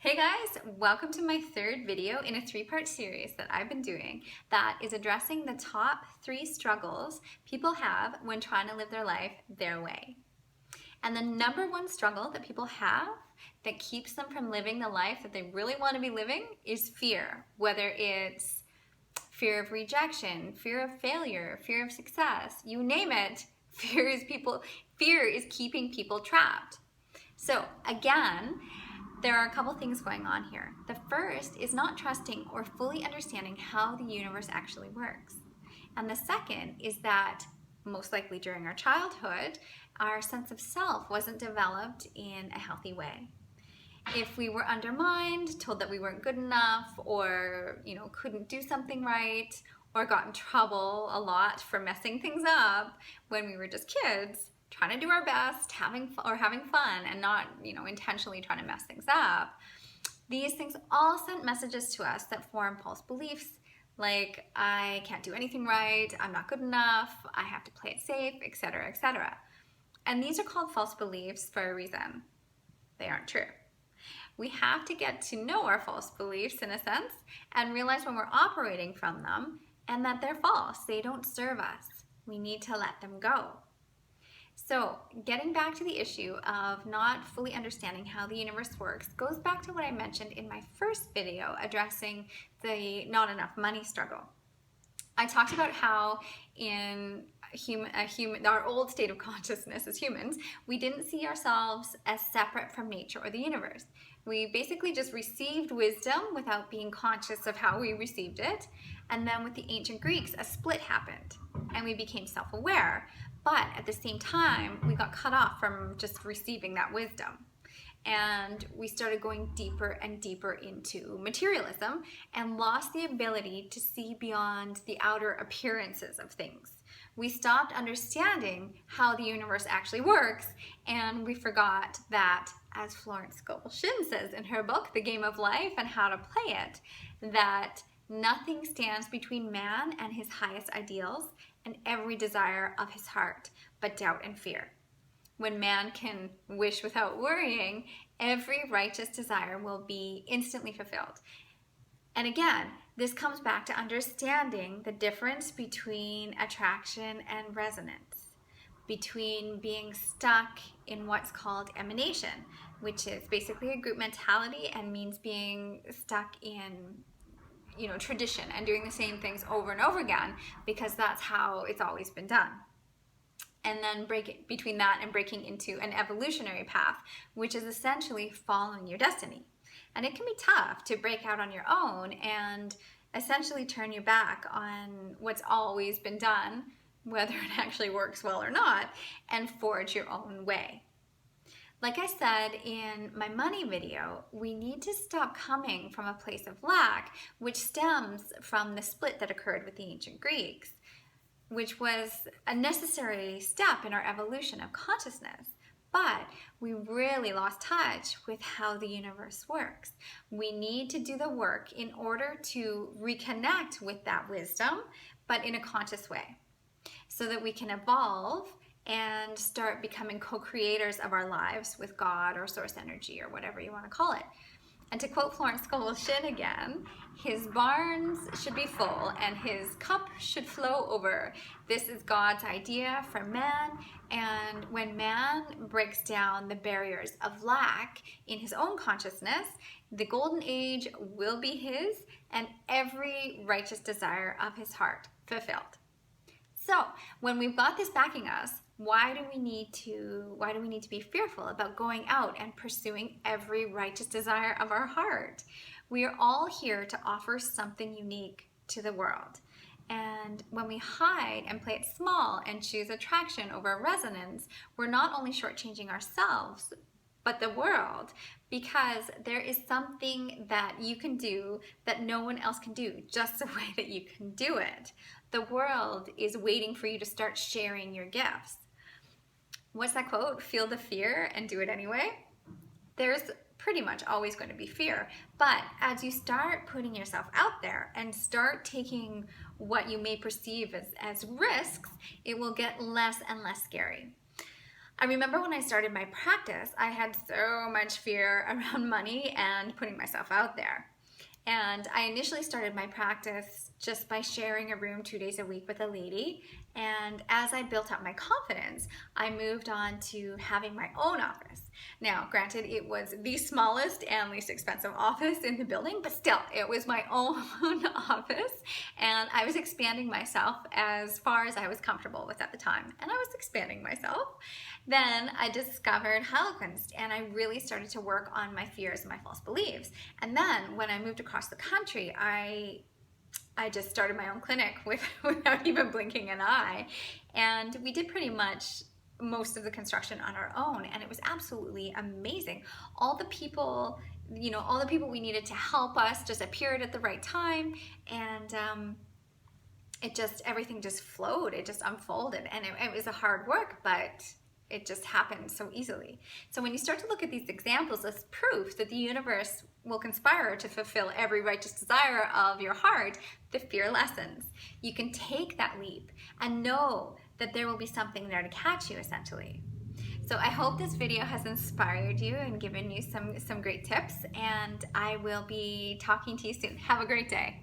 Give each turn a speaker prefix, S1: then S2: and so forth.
S1: Hey guys, welcome to my third video in a three-part series that I've been doing that is addressing the top 3 struggles people have when trying to live their life their way. And the number one struggle that people have that keeps them from living the life that they really want to be living is fear, whether it's fear of rejection, fear of failure, fear of success, you name it, fear is keeping people trapped. So again, there are a couple things going on here. The first is not trusting or fully understanding how the universe actually works. And the second is that, most likely during our childhood, our sense of self wasn't developed in a healthy way. If we were undermined, told that we weren't good enough, or couldn't do something right, or got in trouble a lot for messing things up when we were just kids, trying to do our best, having fun, and not, intentionally trying to mess things up. These things all sent messages to us that form false beliefs, like I can't do anything right, I'm not good enough, I have to play it safe, etc., etc. And these are called false beliefs for a reason. They aren't true. We have to get to know our false beliefs in a sense and realize when we're operating from them and that they're false. They don't serve us. We need to let them go. So getting back to the issue of not fully understanding how the universe works goes back to what I mentioned in my first video addressing the not enough money struggle. I talked about how in our old state of consciousness as humans, we didn't see ourselves as separate from nature or the universe. We basically just received wisdom without being conscious of how we received it. And then with the ancient Greeks, a split happened and we became self-aware. But at the same time, we got cut off from just receiving that wisdom. And we started going deeper and deeper into materialism and lost the ability to see beyond the outer appearances of things. We stopped understanding how the universe actually works, and we forgot that, as Florence Scovel Shinn says in her book, The Game of Life and How to Play It, that nothing stands between man and his highest ideals and every desire of his heart but doubt and fear. When man can wish without worrying, every righteous desire will be instantly fulfilled. And again, this comes back to understanding the difference between attraction and resonance, between being stuck in what's called emanation, which is basically a group mentality and means being stuck in tradition and doing the same things over and over again because that's how it's always been done. And then between that and breaking into an evolutionary path, which is essentially following your destiny. And it can be tough to break out on your own and essentially turn your back on what's always been done, whether it actually works well or not, and forge your own way. Like I said in my money video, we need to stop coming from a place of lack, which stems from the split that occurred with the ancient Greeks, which was a necessary step in our evolution of consciousness. But we really lost touch with how the universe works. We need to do the work in order to reconnect with that wisdom, but in a conscious way, so that we can evolve and start becoming co-creators of our lives with God or source energy or whatever you want to call it. And to quote Florence Scovel Shinn again, his barns should be full and his cup should flow over. This is God's idea for man, and when man breaks down the barriers of lack in his own consciousness, the golden age will be his and every righteous desire of his heart fulfilled. So when we've got this backing us, why do we need to be fearful about going out and pursuing every righteous desire of our heart? We are all here to offer something unique to the world. And when we hide and play it small and choose attraction over resonance, we're not only shortchanging ourselves, but the world, because there is something that you can do that no one else can do, just the way that you can do it. The world is waiting for you to start sharing your gifts. What's that quote? Feel the fear and do it anyway. There's pretty much always going to be fear, but as you start putting yourself out there and start taking what you may perceive as risks, it will get less and less scary. I remember when I started my practice, I had so much fear around money and putting myself out there. And I initially started my practice just by sharing a room 2 days a week with a lady. And as I built up my confidence, I moved on to having my own office. Now, granted, it was the smallest and least expensive office in the building, but still, it was my own office. And I was expanding myself as far as I was comfortable with at the time. And I was expanding myself. Then I discovered Harlequins, and I really started to work on my fears and my false beliefs. And then when I moved across the country, I just started my own clinic without even blinking an eye. And we did pretty much most of the construction on our own, and it was absolutely amazing. All the people, all the people we needed to help us just appeared at the right time, and everything just flowed. It just unfolded, and it was a hard work, but it just happened so easily. So when you start to look at these examples as proof that the universe will conspire to fulfill every righteous desire of your heart, the fear lessens. You can take that leap and know that there will be something there to catch you, essentially. So I hope this video has inspired you and given you some great tips, and I will be talking to you soon. Have a great day.